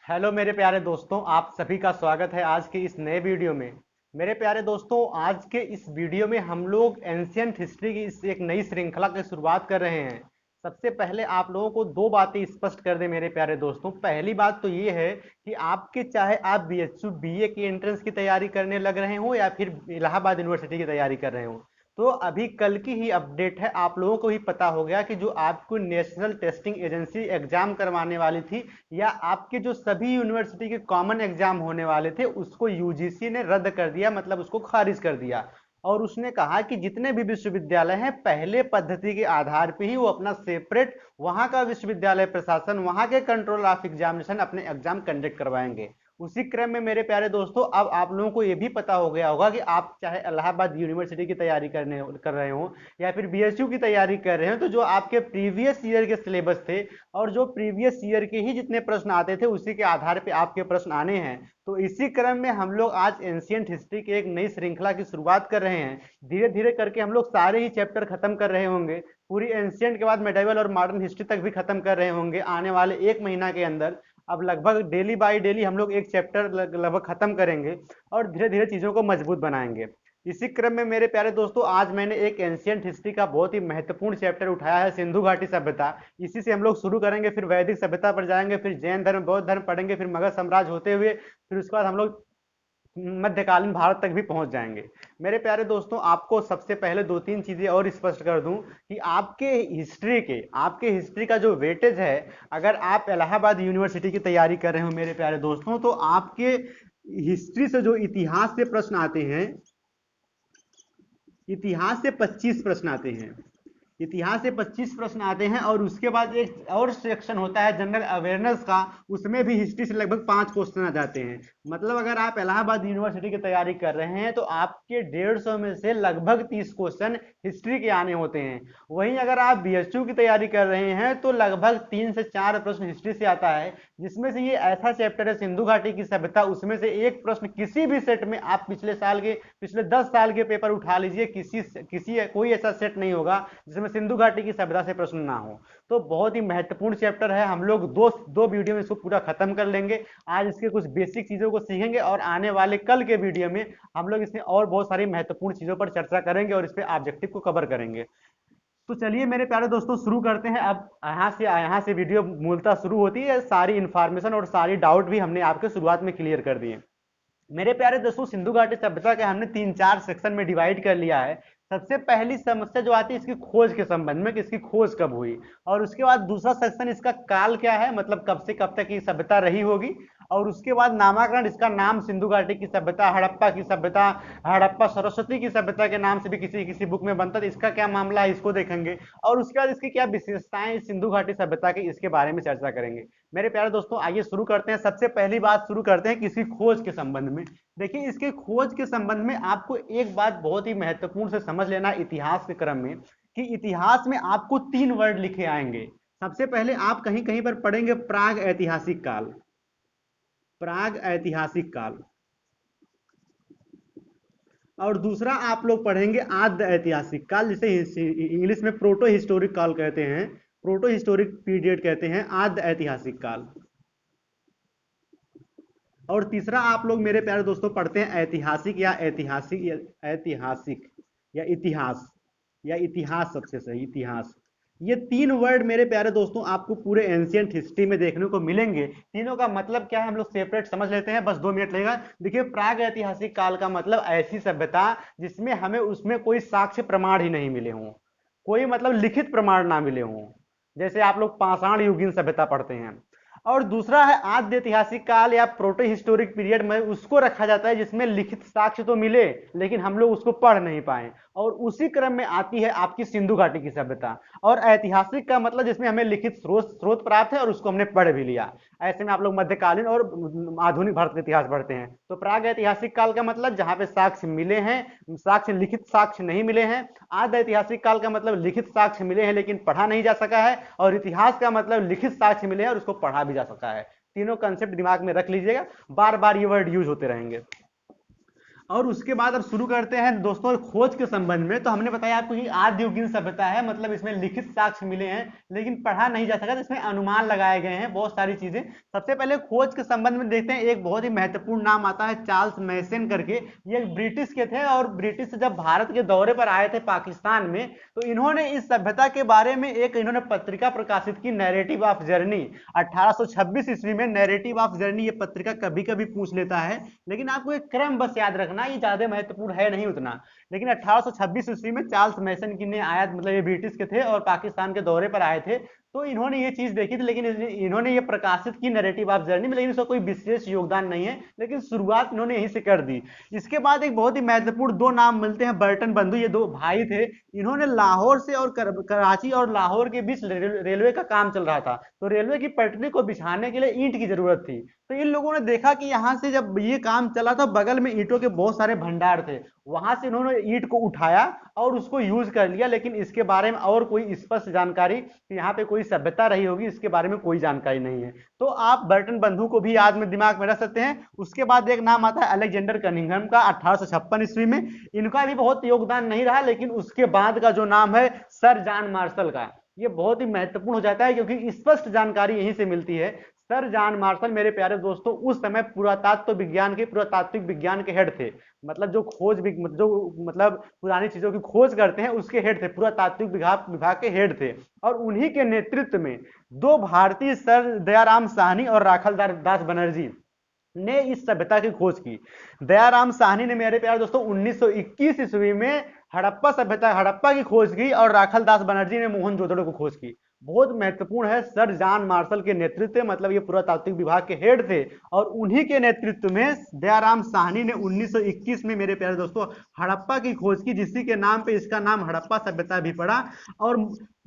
Hello मेरे प्यारे दोस्तों, आप सभी का स्वागत है आज के इस नए वीडियो में। मेरे प्यारे दोस्तों, आज के इस वीडियो में हम लोग एंशियंट हिस्ट्री की इस एक नई श्रृंखला की शुरुआत कर रहे हैं। सबसे पहले आप लोगों को दो बातें स्पष्ट कर दें मेरे प्यारे दोस्तों। पहली बात तो ये है कि आपके चाहे आप बीएचयू बीए की एंट्रेंस की तैयारी करने लग रहे हो या फिर इलाहाबाद यूनिवर्सिटी की तैयारी कर रहे हो, तो अभी कल की ही अपडेट है। आप लोगों को भी पता हो गया कि जो आपको नेशनल टेस्टिंग एजेंसी एग्जाम करवाने वाली थी या आपके जो सभी यूनिवर्सिटी के कॉमन एग्जाम होने वाले थे उसको यूजीसी ने रद्द कर दिया, मतलब उसको खारिज कर दिया। और उसने कहा कि जितने भी विश्वविद्यालय हैं पहले पद्धति के आधार पर ही वो अपना सेपरेट वहां का विश्वविद्यालय प्रशासन, वहां के कंट्रोल ऑफ एग्जामिनेशन अपने एग्जाम कंडक्ट करवाएंगे। उसी क्रम में मेरे प्यारे दोस्तों, अब आप लोगों को यह भी पता हो गया होगा कि आप चाहे इलाहाबाद यूनिवर्सिटी की तैयारी कर रहे हो या फिर बीएचयू की तैयारी कर रहे हो, तो जो आपके प्रीवियस ईयर के सिलेबस थे और जो प्रीवियस ईयर के ही जितने प्रश्न आते थे उसी के आधार पे आपके प्रश्न आने हैं। तो इसी क्रम में हम लोग आज एंशियंट हिस्ट्री की एक नई श्रृंखला की शुरुआत कर रहे हैं। धीरे धीरे करके हम लोग सारे ही चैप्टर खत्म कर रहे होंगे। पूरी एंशियंट के बाद मेडिवल और मॉडर्न हिस्ट्री तक भी खत्म कर रहे होंगे आने वाले एक महीना के अंदर। अब लगभग डेली बाय डेली हम लोग एक चैप्टर लगभग खत्म करेंगे और धीरे धीरे चीजों को मजबूत बनाएंगे। इसी क्रम में मेरे प्यारे दोस्तों, आज मैंने एक एंशियंट हिस्ट्री का बहुत ही महत्वपूर्ण चैप्टर उठाया है, सिंधु घाटी सभ्यता। इसी से हम लोग शुरू करेंगे, फिर वैदिक सभ्यता पर जाएंगे, फिर जैन धर्म बौद्ध धर्म पढ़ेंगे, फिर मगध साम्राज्य होते हुए फिर उसके बाद हम लोग मध्यकालीन भारत तक भी पहुंच जाएंगे। मेरे प्यारे दोस्तों, आपको सबसे पहले दो तीन चीजें और स्पष्ट कर दूं कि आपके हिस्ट्री का जो वेटेज है, अगर आप इलाहाबाद यूनिवर्सिटी की तैयारी कर रहे हो मेरे प्यारे दोस्तों, तो आपके हिस्ट्री से जो इतिहास से प्रश्न आते हैं, इतिहास से 25 प्रश्न आते हैं। इतिहास से 25 प्रश्न आते हैं और उसके बाद एक और सेक्शन होता है जनरल अवेयरनेस का, उसमें भी हिस्ट्री से लगभग 5 क्वेश्चन आ जाते हैं। मतलब अगर आप इलाहाबाद यूनिवर्सिटी की तैयारी कर रहे हैं तो आपके 150 में से लगभग 30 क्वेश्चन हिस्ट्री के आने होते हैं। वहीं अगर आप बीएचयू की तैयारी कर रहे हैं तो लगभग 3 से 4 प्रश्न हिस्ट्री से आता है, जिसमें से ये ऐसा चैप्टर है सिंधु घाटी की सभ्यता, उसमें से एक प्रश्न किसी भी सेट में आप पिछले 10 साल के पेपर उठा लीजिए, किसी कोई ऐसा सेट नहीं होगा जिसमें सिंधु घाटी की सभ्यता से प्रश्न ना हो। तो बहुत ही महत्वपूर्ण चैप्टर है। हम लोग दो दो वीडियो में इसको पूरा खत्म कर लेंगे। आज इसके कुछ बेसिक चीजों को सीखेंगे और आने वाले कल के वीडियो में हम लोग इसमें और बहुत सारी महत्वपूर्ण चीजों पर चर्चा करेंगे और इस पे ऑब्जेक्टिव को कवर करेंगे। तो चलिए मेरे प्यारे दोस्तों, शुरू करते हैं। अब यहाँ से वीडियो मूलतः शुरू होती है। सारी इंफॉर्मेशन और सारी डाउट भी हमने आपके शुरुआत में क्लियर कर दिए। मेरे प्यारे दोस्तों, सिंधु घाटी सभ्यता के हमने 3-4 सेक्शन में डिवाइड कर लिया है। सबसे पहली समस्या जो आती है इसकी खोज के संबंध में कि इसकी खोज कब हुई, और उसके बाद दूसरा सेक्शन इसका काल क्या है, मतलब कब से कब तक ये सभ्यता रही होगी। और उसके बाद नामाकरण, इसका नाम सिंधु घाटी की सभ्यता, हड़प्पा की सभ्यता, हड़प्पा सरस्वती की सभ्यता के नाम से भी किसी किसी बुक में बनता है, इसका क्या मामला है इसको देखेंगे। और उसके बाद इसकी क्या विशेषताएं सिंधु घाटी सभ्यता की, इसके बारे में चर्चा करेंगे। मेरे प्यारे दोस्तों, आइए शुरू करते हैं। सबसे पहली बात शुरू करते हैं किसी खोज के संबंध में। देखिए, इसके खोज के संबंध में आपको एक बात बहुत ही महत्वपूर्ण से समझ लेना इतिहास के क्रम में, कि इतिहास में आपको 3 वर्ड लिखे आएंगे। सबसे पहले आप कहीं कहीं पर पढ़ेंगे प्राग ऐतिहासिक काल, प्राग ऐतिहासिक काल। और दूसरा आप लोग पढ़ेंगे आद्य ऐतिहासिक काल, जिसे इंग्लिश में प्रोटो हिस्टोरिक काल कहते हैं, प्रोटो हिस्टोरिक पीरियड कहते हैं, आद्य ऐतिहासिक काल। और तीसरा आप लोग मेरे प्यारे दोस्तों पढ़ते हैं ऐतिहासिक या इतिहास, या इतिहास सबसे सही, इतिहास। ये 3 वर्ड मेरे प्यारे दोस्तों आपको पूरे एंशियंट हिस्ट्री में देखने को मिलेंगे। तीनों का मतलब क्या है हम लोग सेपरेट समझ लेते हैं, बस 2 मिनट लगेगा। देखिए, प्राग ऐतिहासिक काल का मतलब ऐसी सभ्यता जिसमें हमें उसमें कोई साक्ष्य प्रमाण ही नहीं मिले हों, कोई मतलब लिखित प्रमाण ना मिले हों। जैसे आप लोग पाषाण युगीन सभ्यता पढ़ते हैं। और दूसरा है आद्य ऐतिहासिक काल या प्रोटो हिस्टोरिक पीरियड में उसको रखा जाता है जिसमें लिखित साक्ष्य तो मिले लेकिन हम लोग उसको पढ़ नहीं पाए। और उसी क्रम में आती है आपकी सिंधु घाटी की सभ्यता। और ऐतिहासिक का मतलब जिसमें हमें लिखित स्रोत प्राप्त है और उसको हमने पढ़ भी लिया। ऐसे में आप लोग मध्यकालीन और आधुनिक भारत का इतिहास पढ़ते हैं। तो प्राग ऐतिहासिक काल का मतलब जहां पे साक्ष्य मिले हैं, साक्ष्य लिखित साक्ष्य नहीं मिले हैं। आद्य ऐतिहासिक काल का मतलब लिखित साक्ष्य मिले हैं लेकिन पढ़ा नहीं जा सका है। और इतिहास का मतलब लिखित साक्ष्य मिले हैं और उसको पढ़ा भी जा सका है। तीनों कंसेप्ट दिमाग में रख लीजिएगा, बार बार ये वर्ड यूज होते रहेंगे। और उसके बाद अब शुरू करते हैं दोस्तों खोज के संबंध में। तो हमने बताया आपको कि आद्ययुगीन सभ्यता है, मतलब इसमें लिखित साक्ष्य मिले हैं लेकिन पढ़ा नहीं जा सका, तो इसमें अनुमान लगाए गए हैं बहुत सारी चीजें। सबसे पहले खोज के संबंध में देखते हैं, एक बहुत ही महत्वपूर्ण नाम आता है चार्ल्स मैसन करके। ये ब्रिटिश के थे और ब्रिटिश से जब भारत के दौरे पर आए थे पाकिस्तान में, तो इन्होंने इस सभ्यता के बारे में एक इन्होंने पत्रिका प्रकाशित की, नैरेटिव ऑफ जर्नी। 1826 ईस्वी में नैरेटिव ऑफ जर्नी ये पत्रिका कभी कभी पूछ लेता है, लेकिन आपको एक क्रम बस याद रखना, ये ज्यादा महत्वपूर्ण है नहीं उतना। लेकिन 1826 ईस्वी में चार्ल्स मैसन की ने आया, मतलब ये ब्रिटिश के थे और पाकिस्तान के दौरे पर आए थे, तो इन्होंने ये चीज देखी थी, लेकिन इन्होंने ये प्रकाशित की नैरेटिव ऑफ जर्नी में, लेकिन इसका कोई विशेष योगदान नहीं है, लेकिन शुरुआत इन्होंने यहीं से कर दी। इसके बाद एक बहुत ही महत्वपूर्ण दो नाम मिलते हैं, बर्टन बंधु, ये दो भाई थे। इन्होंने लाहौर से और कराची और लाहौर के बीच रेलवे का काम चल रहा था, तो रेलवे की पटरी को बिछाने के लिए ईंट की जरूरत थी। तो इन लोगों ने देखा कि यहाँ से जब ये काम चला था, बगल में ईंटों के बहुत सारे भंडार थे, वहां से इन्होंने ईंट को उठाया और उसको यूज कर लिया, लेकिन इसके बारे में और कोई स्पष्ट जानकारी कि यहाँ पे कोई सभ्यता रही होगी इसके बारे में कोई जानकारी नहीं है। तो आप बर्टन बंधु को भी याद में दिमाग में रख सकते हैं। उसके बाद एक नाम आता है अलेक्जेंडर कनिंघम का, 1856 ईस्वी में। इनका भी बहुत योगदान नहीं रहा, लेकिन उसके बाद का जो नाम है सर जॉन मार्शल का, ये बहुत ही महत्वपूर्ण हो जाता है क्योंकि स्पष्ट जानकारी यहीं से मिलती है। सर जॉन मार्शल मेरे प्यारे दोस्तों उस समय पुरातात्विक विज्ञान के हेड थे, मतलब जो मतलब पुरानी चीजों की खोज करते हैं उसके हेड थे, पुरातात्विक विभाग के हेड थे। और उन्हीं के नेतृत्व में दो भारतीय, सर दयाराम साहनी और राखल दास बनर्जी ने इस सभ्यता की खोज की। दयाराम साहनी ने मेरे प्यारे दोस्तों 1921 ईस्वी में हड़प्पा की खोज की और राखल दास बनर्जी ने मोहनजोदड़ो को खोज की। बहुत महत्वपूर्ण है, सर जॉन मार्शल के नेतृत्व, मतलब ये पुरातात्विक विभाग के हेड थे, और उन्हीं के नेतृत्व में दयाराम साहनी ने 1921 में मेरे प्यारे दोस्तों हड़प्पा की खोज की, जिसी के नाम पे इसका नाम हड़प्पा सभ्यता भी पड़ा। और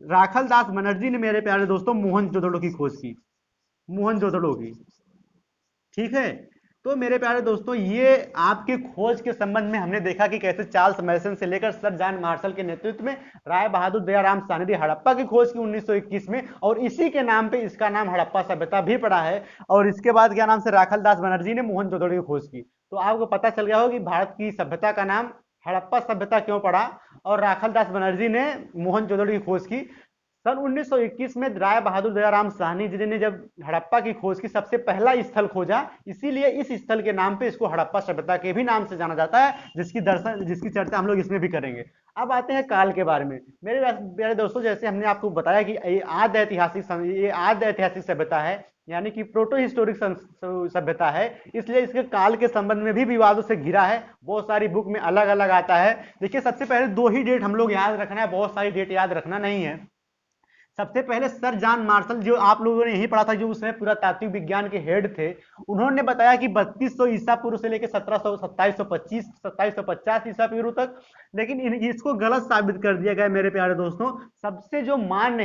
राखल दास बनर्जी ने मेरे प्यारे दोस्तों मोहनजोदड़ो की खोज की, मोहनजोदड़ो की। ठीक है, तो मेरे प्यारे दोस्तों ये आपके खोज के संबंध में हमने देखा कि कैसे चार्ल्स मैसन से लेकर सर जॉन मार्शल के नेतृत्व में राय बहादुर दयाराम साहनी ने हड़प्पा की खोज की 1921 में, और इसी के नाम पे इसका नाम हड़प्पा सभ्यता भी पड़ा है। और इसके बाद क्या नाम से राखल दास बनर्जी ने मोहनजोदड़ो की खोज की। तो आपको पता चल गया हो कि भारत की सभ्यता का नाम हड़प्पा सभ्यता क्यों पड़ा, और राखल दास बनर्जी ने मोहनजोदड़ो की खोज की। सन 1921 में राय बहादुर दयाराम साहनी जी ने जब हड़प्पा की खोज की, सबसे पहला स्थल खोजा, इसीलिए इस स्थल के नाम पे इसको हड़प्पा सभ्यता के भी नाम से जाना जाता है, जिसकी चर्चा हम लोग इसमें भी करेंगे। अब आते हैं काल के बारे में। मेरे दोस्तों जैसे हमने आपको बताया कि ये आद्य ऐतिहासिक सभ्यता है, यानी कि प्रोटो हिस्टोरिक सभ्यता है, इसलिए इसके काल के संबंध में भी विवादों से घिरा है। बहुत सारी बुक में अलग अलग आता है। देखिए सबसे पहले दो ही डेट हम लोग याद रखना है, बहुत सारी डेट याद रखना नहीं है। सबसे पहले सर जॉन मार्शल, जो आप लोगों ने यही पढ़ा था, जो उसमें पुरातात्विक विज्ञान के हेड थे, उन्होंने बताया कि 3200 ईसा पूर्व से लेकर 2750 ईसा पूर्व तक। लेकिन इसको गलत साबित कर दिया गया मेरे प्यारे दोस्तों। सबसे मान्य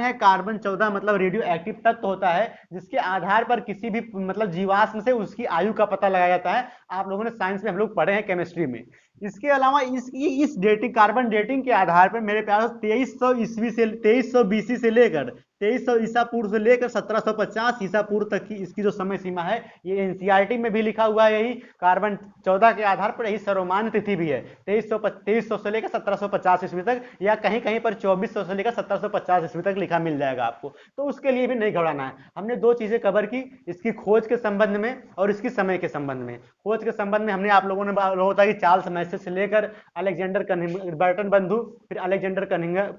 है कार्बन 14, मतलब रेडियो एक्टिव तत्व होता है, जिसके आधार पर किसी भी मतलब जीवाश्म से उसकी आयु का पता लगाया जाता है। आप लोगों ने साइंस में हम लोग पढ़े हैं, केमिस्ट्री में। इसके अलावा इस डेटिंग, कार्बन डेटिंग के आधार पर मेरे प्यारे 2300 बीसी से लेकर 2300 ईसा पूर्व से लेकर 1750 ईसा पूर्व तक की इसकी जो समय सीमा है, ये एनसीईआरटी में भी लिखा हुआ है। यही कार्बन 14 के आधार पर यही सर्वमान्य तिथि भी है, 2300 से लेकर 1750 ईस्वी तक, या कहीं कहीं पर 2400 से लेकर 1750 ईस्वी तक लिखा मिल जाएगा आपको। तो उसके लिए भी नहीं घबराना है। हमने दो चीजें कवर की, इसकी खोज के संबंध में और इसकी समय के संबंध में। खोज के संबंध में हमने आप लोगों ने होता कि चार्ल्स मैसन से लेकर बर्टन बंधु, फिर अलेक्जेंडर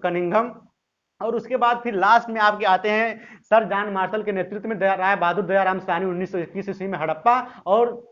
कनिंघम, और उसके बाद फिर लास्ट में आपके आते हैं सर जॉन मार्शल के नेतृत्व में राय बहादुर दयाराम साहनी 1921 ईस्वी में हड़प्पा, और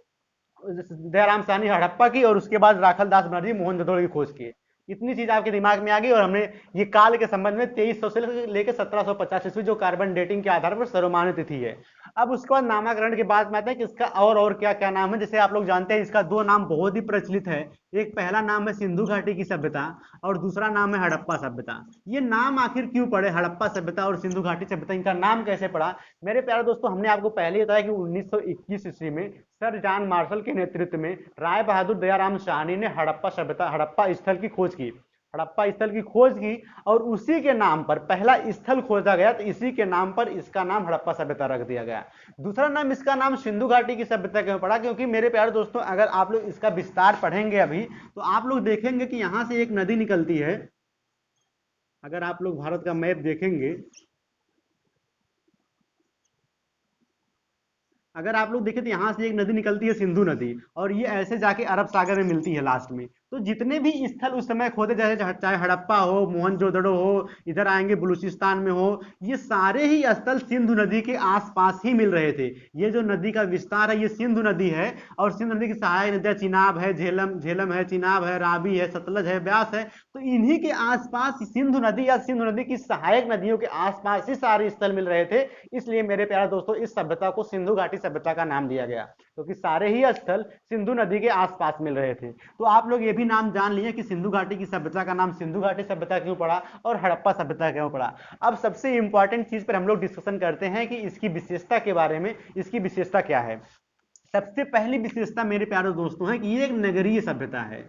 दयाराम साहनी हड़प्पा की, और उसके बाद राखल दास बनर्जी मोहनजोदड़ो की खोज की। इतनी चीज आपके दिमाग में आ गई। और हमने ये काल के संबंध में 2300 से लेकर 1750 ईस्वी, जो कार्बन डेटिंग के आधार पर सर्वमान्य तिथि है। अब उसके बाद नामकरण के बाद में आता है कि इसका और क्या क्या नाम है। जैसे आप लोग जानते हैं इसका दो नाम बहुत ही प्रचलित है, एक पहला नाम है सिंधु घाटी की सभ्यता और दूसरा नाम है हड़प्पा सभ्यता। ये नाम आखिर क्यों पड़े, हड़प्पा सभ्यता और सिंधु घाटी सभ्यता, इनका नाम कैसे पड़ा? मेरे प्यारे दोस्तों हमने आपको पहले ही बताया कि 1921 ईस्वी में सर जॉन मार्शल के नेतृत्व में राय बहादुर दयाराम साहनी ने हड़प्पा स्थल की खोज की। हड़प्पा स्थल की खोज की और उसी के नाम पर पहला स्थल खोजा गया, तो इसी के नाम पर इसका नाम हड़प्पा सभ्यता रख दिया गया। दूसरा नाम इसका नाम सिंधु घाटी की सभ्यता क्यों पड़ा, क्योंकि मेरे प्यारे दोस्तों अगर आप लोग इसका विस्तार पढ़ेंगे अभी तो आप लोग देखेंगे कि यहां से एक नदी निकलती है। अगर आप लोग भारत का मैप देखेंगे, अगर आप लोग देखें तो यहाँ से एक नदी निकलती है सिंधु नदी, और ये ऐसे जाके अरब सागर में मिलती है लास्ट में। तो जितने भी स्थल उस समय खोदे जाए, चाहे हड़प्पा हो, मोहनजोदड़ो हो, इधर आएंगे बलूचिस्तान में हो, ये सारे ही स्थल सिंधु नदी के आसपास ही मिल रहे थे। ये जो नदी का विस्तार है ये सिंधु नदी है, और सिंधु नदी की सहायक नदियां चिनाब है, झेलम है, चिनाब है, रावी है, सतलज है, ब्यास है। तो इन्हीं के आसपास सिंधु नदी या सिंधु नदी की सहायक नदियों के आसपास ही सारे स्थल मिल रहे थे। इसलिए मेरे प्यारे दोस्तों इस सभ्यता को सिंधु घाटी सभ्यता का नाम दिया गया, क्योंकि सारे ही स्थल सिंधु नदी के आसपास मिल रहे थे। तो आप लोग ये भी नाम जान लिए कि सिंधु घाटी की सभ्यता का नाम सिंधु घाटी सभ्यता क्यों पड़ा और हड़प्पा सभ्यता क्यों पड़ा। अब सबसे इंपॉर्टेंट चीज पर हम लोग डिस्कशन करते हैं कि इसकी विशेषता के बारे में, इसकी विशेषता क्या है। सबसे पहली विशेषता मेरे प्यारे दोस्तों है कि ये एक नगरीय सभ्यता है।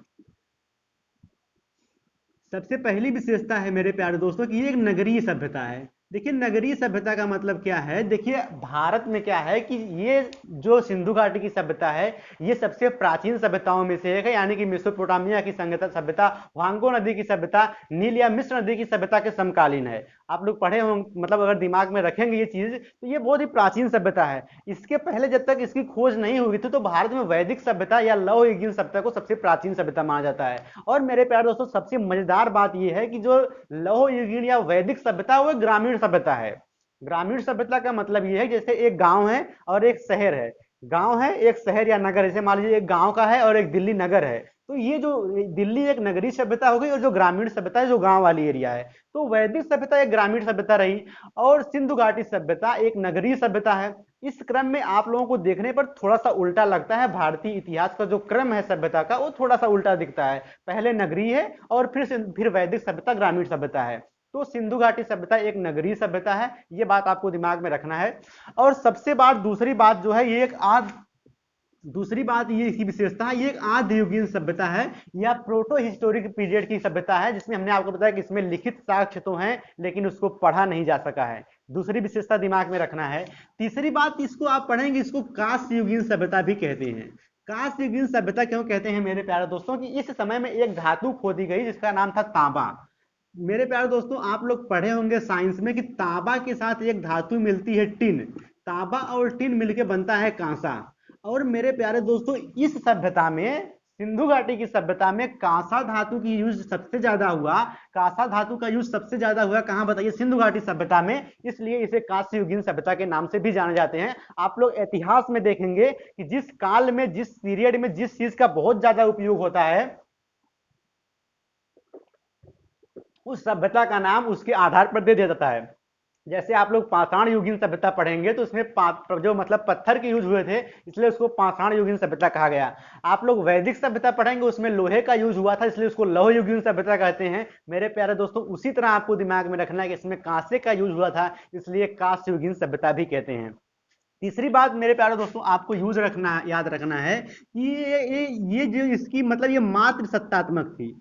सबसे पहली विशेषता है मेरे प्यारे दोस्तों कि ये एक नगरीय सभ्यता है। देखिए नगरीय सभ्यता का मतलब क्या है, देखिए भारत में क्या है कि ये जो सिंधु घाटी की सभ्यता है ये सबसे प्राचीन सभ्यताओं में से एक है, यानी कि मेसोपोटामिया की सभ्यता, वांगो नदी की सभ्यता, नील या मिस्र नदी की सभ्यता के समकालीन है। आप लोग पढ़े होंगे, मतलब अगर दिमाग में रखेंगे ये चीज तो ये बहुत ही प्राचीन सभ्यता है। इसके पहले जब तक इसकी खोज नहीं हुई थी तो भारत में वैदिक सभ्यता या लौह युगीन सभ्यता को सबसे प्राचीन सभ्यता माना जाता है। और मेरे प्यारे दोस्तों सबसे मजेदार बात यह है कि जो लौह युगीन या वैदिक सभ्यता वो ग्रामीण सभ्यता है। ग्रामीण सभ्यता का मतलब यह है जैसे एक गांव है और एक शहर है, गांव है एक शहर या नगर, जैसे मान लीजिए एक गांव का है और एक दिल्ली नगर है। तो ये जो दिल्ली एक नगरीय सभ्यता हो गई और जो ग्रामीण सभ्यता है जो गांव वाली एरिया है। तो वैदिक सभ्यता एक ग्रामीण सभ्यता रही और सिंधु घाटी सभ्यता एक नगरीय सभ्यता है। इस क्रम में आप लोगों को देखने पर थोड़ा सा उल्टा लगता है, भारतीय इतिहास का जो क्रम है सभ्यता का वो थोड़ा सा उल्टा दिखता है। पहले नगरीय है और फिर वैदिक सभ्यता ग्रामीण सभ्यता है। तो सिंधु घाटी सभ्यता एक नगरीय सभ्यता है, ये बात आपको दिमाग में रखना है। और सबसे दूसरी बात जो है ये एक दूसरी बात ये इसकी विशेषता है, ये एक आदियुगीन सभ्यता है या प्रोटो हिस्टोरिक पीरियड की सभ्यता है, जिसमें हमने आपको बताया कि इसमें लिखित साक्ष्य तो हैं लेकिन उसको पढ़ा नहीं जा सका है। दूसरी विशेषता दिमाग में रखना है। तीसरी बात, इसको आप पढ़ेंगे, इसको कांस्य युगीन सभ्यता भी कहते हैं। कांस्य युगीन सभ्यता क्यों कहते हैं मेरे प्यारे दोस्तों कि इस समय में एक धातु खोदी गई जिसका नाम था तांबा। मेरे प्यारे दोस्तों आप लोग पढ़े होंगे साइंस में कि तांबा के साथ एक धातु मिलती है टिन, तांबा और टिन मिलकर बनता है कांसा। और मेरे प्यारे दोस्तों इस सभ्यता में, सिंधु घाटी की सभ्यता में कांसा धातु की यूज सबसे ज्यादा हुआ। कांसा धातु का यूज सबसे ज्यादा हुआ कहां बताइए, सिंधु घाटी सभ्यता में। इसलिए इसे कांस्य युगीन सभ्यता के नाम से भी जाने जाते हैं। आप लोग इतिहास में देखेंगे कि जिस काल में, जिस पीरियड में जिस चीज का बहुत ज्यादा उपयोग होता है उस सभ्यता का नाम उसके आधार पर दे दिया जाता है। जैसे आप लोग पाषाण युगीन सभ्यता पढ़ेंगे तो उसमें जो मतलब पत्थर के यूज हुए थे इसलिए उसको पाषाण युगीन सभ्यता कहा गया। आप लोग वैदिक सभ्यता पढ़ेंगे उसमें लोहे का यूज हुआ था इसलिए उसको लौह युगीन सभ्यता कहते हैं। मेरे प्यारे दोस्तों उसी तरह आपको दिमाग में रखना है कि इसमें कांसे का यूज हुआ था इसलिए कांस्य युगीन सभ्यता भी कहते हैं। तीसरी बात मेरे प्यारे दोस्तों आपको याद रखना है कि ये जो इसकी मतलब ये मात्र सत्तात्मक थी,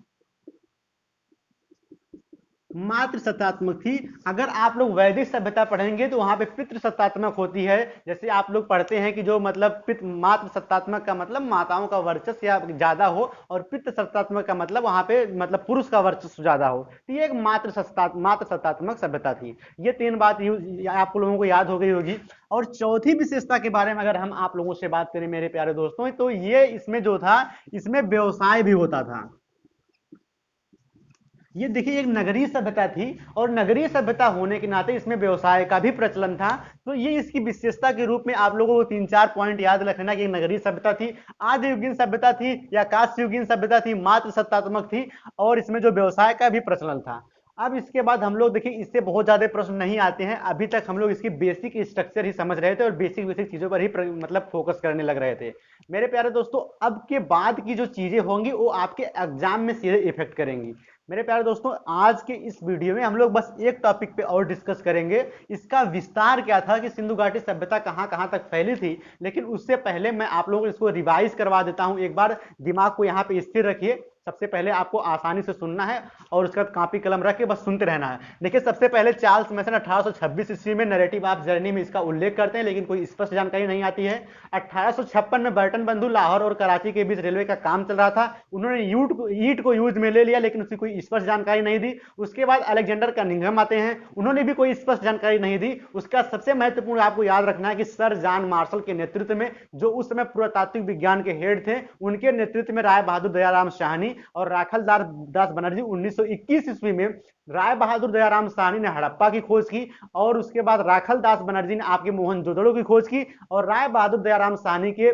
मात्र सत्तात्मक थी। अगर आप लोग वैदिक सभ्यता पढ़ेंगे तो वहां पे पितृ सत्तात्मक होती है। जैसे आप लोग पढ़ते हैं कि जो मतलब मात्र सत्तात्मक का मतलब माताओं का वर्चस्व या ज्यादा हो और पितृ सत्तात्मक का मतलब वहां पे मतलब पुरुष का वर्चस्व ज्यादा हो। तो ये एक मात्र सत्तात्मक सभ्यता थी। ये तीन बात आप लोगों को याद हो गई होगी। और चौथी विशेषता के बारे में अगर हम आप लोगों से बात करें मेरे प्यारे दोस्तों तो ये इसमें जो था इसमें व्यवसाय भी होता था। ये देखिए एक नगरीय सभ्यता थी और नगरीय सभ्यता होने के नाते इसमें व्यवसाय का भी प्रचलन था। तो ये इसकी विशेषता के रूप में आप लोगों को 3-4 पॉइंट याद रखना कि नगरीय सभ्यता थी, आदि युगीन सभ्यता थी या कांस्य युगीन सभ्यता थी, मात्र सत्तात्मक थी और इसमें जो व्यवसाय का भी प्रचलन था। अब इसके बाद हम लोग देखिए इससे बहुत ज्यादा प्रश्न नहीं आते हैं, अभी तक हम लोग इसकी बेसिक स्ट्रक्चर ही समझ रहे थे और बेसिक चीजों पर ही मतलब फोकस करने लग रहे थे। मेरे प्यारे दोस्तों अब के बाद की जो चीजें होंगी वो आपके एग्जाम में सीधे इफेक्ट करेंगी। मेरे प्यारे दोस्तों आज के इस वीडियो में हम लोग बस एक टॉपिक पे और डिस्कस करेंगे, इसका विस्तार क्या था कि सिंधु घाटी सभ्यता कहां कहां तक फैली थी। लेकिन उससे पहले मैं आप लोगों को इसको रिवाइज करवा देता हूं, एक बार दिमाग को यहां पे स्थिर रखिए। सबसे पहले आपको आसानी से सुनना है और उसके बाद कॉपी कलम रख के बस सुनते रहना है। देखिए सबसे पहले चार्ल्स मैसन 1826 ईस्वी में नैरेटिव ऑफ जर्नी में इसका उल्लेख करते हैं, लेकिन कोई स्पष्ट जानकारी नहीं आती है। 1856 में बर्टन बंधु लाहौर और कराची के बीच रेलवे का काम चल रहा था, उन्होंने ईट को यूज में ले लिया, लेकिन उसकी कोई स्पष्ट जानकारी नहीं दी। उसके बाद अलेक्जेंडर कनिंघम आते हैं, उन्होंने भी कोई स्पष्ट जानकारी नहीं दी। उसका सबसे महत्वपूर्ण आपको याद रखना है कि सर जॉन मार्शल के नेतृत्व में, जो उस समय पुरातात्विक विज्ञान के हेड थे, उनके नेतृत्व में राय बहादुर दयाराम साहनी और राखल दास बनर्जी 1921 ईस्वी में राय बहादुर दयाराम साहनी ने हड़प्पा की खोज की, और उसके बाद राखल दास बनर्जी ने आपके मोहनजोदड़ो की खोज की, और राय बहादुर दयाराम साहनी के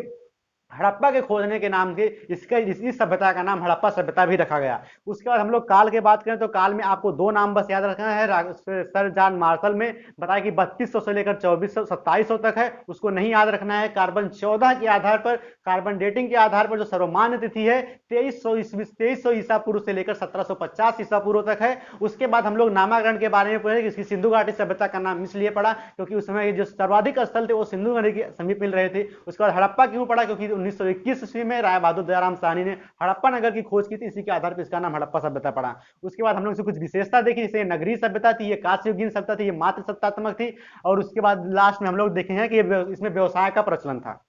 हड़प्पा के खोजने के नाम से इसका इसी सभ्यता का नाम हड़प्पा सभ्यता भी रखा गया। उसके बाद हम लोग काल की बात करें तो काल में आपको दो नाम बस याद रखना है। सर जॉन मार्शल में बताया कि 3200 से लेकर 2700 तक है, उसको नहीं याद रखना है। कार्बन 14 के आधार पर, कार्बन डेटिंग के आधार पर जो सर्वमान्य तिथि है 2300 ईसा पूर्व से लेकर 1750 ईसा पूर्व तक है। उसके बाद हम लोग नामाकरण के बारे में पढ़े कि इसकी सिंधु घाटी सभ्यता का नाम इसलिए पड़ा क्योंकि उस समय जो सर्वाधिक स्थल थे वो सिंधु नदी के समीप मिल रहे थे। उसके बाद हड़प्पा क्यों पड़ा, क्योंकि 1921 ईस्वी में राय बहादुर दयाराम साहनी ने हड़प्पा नगर की खोज की थी, इसी के आधार पर इसका नाम हड़प्पा सभ्यता पड़ा। उसके बाद हम लोग कुछ विशेषता देखी, जैसे नगरीय सभ्यता थी, ये कांस्ययुगीन सभ्यता थी, ये मात्र सत्तात्मक थी, और उसके बाद लास्ट में हम लोग देखे हैं कि इसमें व्यवसाय का प्रचलन था।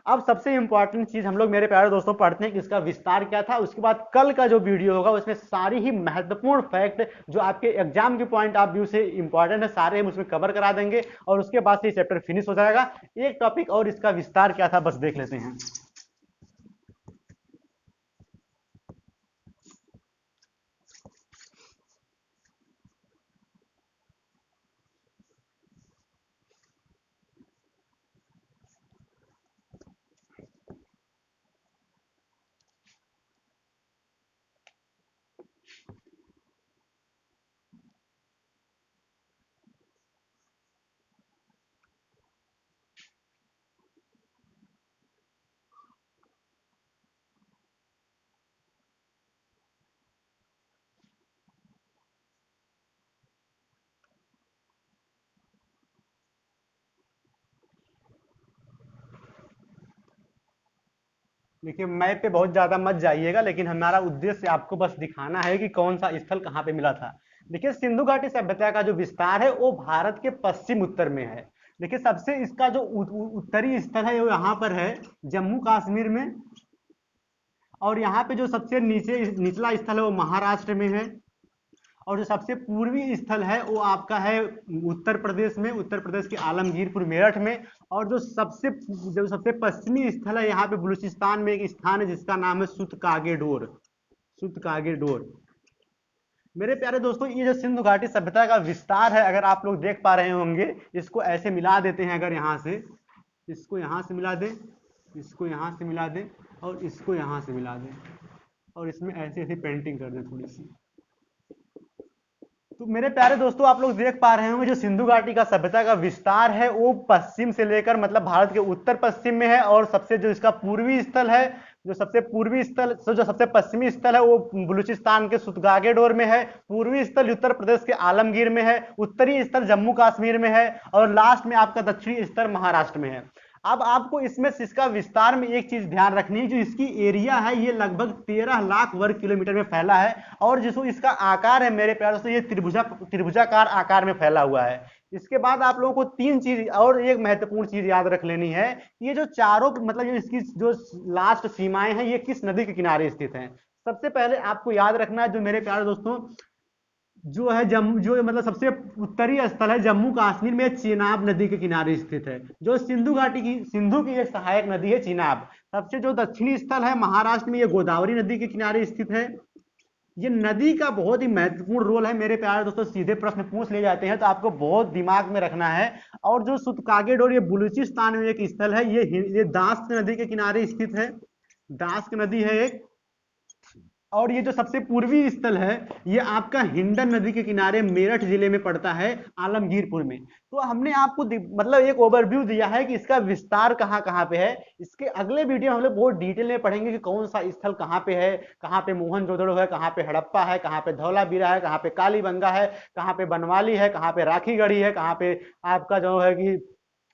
अब सबसे इंपॉर्टेंट चीज हम लोग मेरे प्यारे दोस्तों पढ़ते हैं कि इसका विस्तार क्या था। उसके बाद कल का जो वीडियो होगा उसमें सारी ही महत्वपूर्ण फैक्ट जो आपके एग्जाम के पॉइंट ऑफ व्यू से इंपॉर्टेंट है सारे हम उसमें कवर करा देंगे, और उसके बाद से ये चैप्टर फिनिश हो जाएगा। एक टॉपिक और इसका विस्तार क्या था बस देख लेते हैं। देखिए मैप पे बहुत ज्यादा मत जाइएगा, लेकिन हमारा उद्देश्य आपको बस दिखाना है कि कौन सा स्थल कहाँ पे मिला था। देखिए सिंधु घाटी सभ्यता का जो विस्तार है वो भारत के पश्चिम उत्तर में है। देखिए सबसे इसका जो उत्तरी स्थल है वो यहाँ पर है जम्मू कश्मीर में, और यहाँ पे जो सबसे नीचे निचला स्थल है वो महाराष्ट्र में है, और जो सबसे पूर्वी स्थल है वो आपका है उत्तर प्रदेश में, उत्तर प्रदेश के आलमगीरपुर मेरठ में, और जो सबसे पश्चिमी स्थल है यहाँ पे बलूचिस्तान में एक स्थान है जिसका नाम है सुतकागेडोर। सुतकागेडोर। मेरे प्यारे दोस्तों ये जो सिंधु घाटी सभ्यता का विस्तार है अगर आप लोग देख पा रहे होंगे, इसको ऐसे मिला देते हैं, अगर यहाँ से इसको यहाँ से मिला दें, इसको यहाँ से मिला दें, और इसको यहाँ से मिला दें, और इसमें ऐसे ऐसे पेंटिंग कर दें थोड़ी सी। तो मेरे प्यारे दोस्तों आप लोग देख पा रहे होंगे जो सिंधु घाटी का सभ्यता का विस्तार है वो पश्चिम से लेकर मतलब भारत के उत्तर पश्चिम में है, और सबसे जो इसका पूर्वी स्थल है, जो सबसे पूर्वी स्थल जो सबसे पश्चिमी स्थल है वो बलूचिस्तान के सुतगागेडोर में है, पूर्वी स्थल उत्तर प्रदेश के आलमगीर में है, उत्तरी स्थल जम्मू कश्मीर में है, और लास्ट में आपका दक्षिणी स्थल महाराष्ट्र में है। अब आपको इसमें इसका विस्तार में एक चीज ध्यान रखनी है, जो इसकी एरिया है ये लगभग 13 लाख वर्ग किलोमीटर में फैला है, और जिसको इसका आकार है मेरे प्यारे दोस्तों ये त्रिभुजाकार आकार में फैला हुआ है। इसके बाद आप लोगों को तीन चीज और एक महत्वपूर्ण चीज याद रख लेनी है, ये जो चारों मतलब जो इसकी जो लास्ट सीमाएं हैं ये किस नदी के किनारे स्थित हैं। सबसे पहले आपको याद रखना है जो मेरे प्यारे दोस्तों जो है जम्मू जो मतलब सबसे उत्तरी स्थल है जम्मू कश्मीर में चेनाब नदी के किनारे स्थित है, जो सिंधु की एक सहायक नदी है चेनाब। सबसे जो दक्षिणी स्थल है महाराष्ट्र में ये गोदावरी नदी के किनारे स्थित है। ये नदी का बहुत ही महत्वपूर्ण रोल है मेरे प्यारे दोस्तों, सीधे प्रश्न पूछ ले जाते हैं तो आपको बहुत दिमाग में रखना है। और जो सुतकागेडोर ये बलूचिस्तान में एक स्थल है, ये दास्त नदी के किनारे स्थित है, दास्त नदी है एक। और ये जो सबसे पूर्वी स्थल है ये आपका हिंडन नदी के किनारे मेरठ जिले में पड़ता है आलमगीरपुर में। तो हमने आपको मतलब एक ओवरव्यू दिया है कि इसका विस्तार कहाँ कहाँ पे है। इसके अगले वीडियो हम लोग बहुत डिटेल में पढ़ेंगे कि कौन सा स्थल कहाँ पे है, कहाँ पे मोहनजोदड़ो है, कहाँ पे हड़प्पा है, कहाँ पे धौलावीरा है, कहाँ पे कालीबंगा है, कहाँ पे बनवाली है, कहाँ पे राखीगढ़ी है, कहाँ पे आपका जो है कि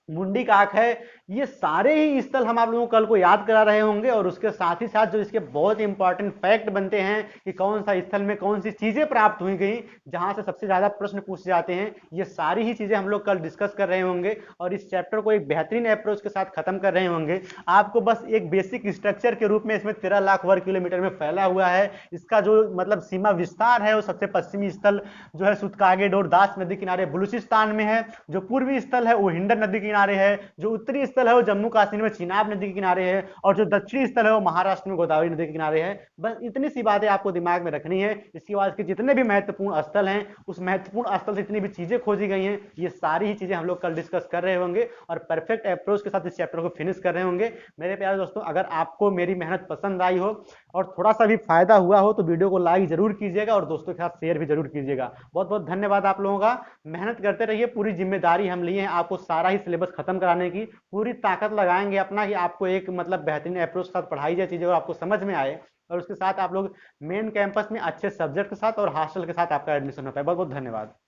मुंडी का आंख है, ये सारे ही स्थल हम आप लोगों को कल को याद करा रहे होंगे। और उसके साथ ही साथ जो इसके बहुत इंपॉर्टेंट फैक्ट बनते हैं कि कौन सा स्थल में कौन सी चीजें प्राप्त हुई गई, जहां से सबसे ज्यादा प्रश्न पूछे जाते हैं, ये सारी ही चीजें हम लोग कल डिस्कस कर रहे होंगे और इस चैप्टर को एक बेहतरीन अप्रोच के साथ खत्म कर रहे होंगे। आपको बस एक बेसिक स्ट्रक्चर के रूप में इसमें 13 लाख वर्ग किलोमीटर में फैला हुआ है। इसका जो मतलब सीमा विस्तार है वो सबसे पश्चिमी स्थल जो है सुतकागे डोर दास नदी किनारे बलूचिस्तान में है। जो पूर्वी स्थल है वो हिंडन नदी किनारे है। जो उत्तरी स्थल है वो जम्मू कश्मीर में चिनाब नदी के किनारे है। और जो दक्षिणी स्थल है वो महाराष्ट्र में गोदावरी नदी के किनारे है। बस इतनी सी बातें आपको दिमाग में रखनी है। इसके बाद के जितने भी महत्वपूर्ण स्थल हैं, उस महत्वपूर्ण स्थल से जितनी भी चीजें खोजी गई हैं, ये सारी ही चीजें हम लोग कल डिस्कस कर रहे होंगे और परफेक्ट अप्रोच के साथ इस चैप्टर को फिनिश कर रहे होंगे। मेरे प्यारे दोस्तों, अगर आपको मेरी मेहनत पसंद आई हो और थोड़ा सा भी फायदा हुआ हो तो वीडियो को लाइक जरूर कीजिएगा और दोस्तों के साथ शेयर भी जरूर कीजिएगा। बहुत बहुत धन्यवाद आप लोगों का। मेहनत करते रहिए, पूरी जिम्मेदारी हम लिए हैं आपको सारा ही सिलेबस खत्म कराने की। पूरी ताकत लगाएंगे अपना कि आपको एक मतलब बेहतरीन अप्रोच के साथ पढ़ाई जाए चीजें और आपको समझ में आए। और उसके साथ आप लोग मेन कैंपस में अच्छे सब्जेक्ट के साथ और हॉस्टल के साथ आपका एडमिशन होता है। बहुत बहुत धन्यवाद।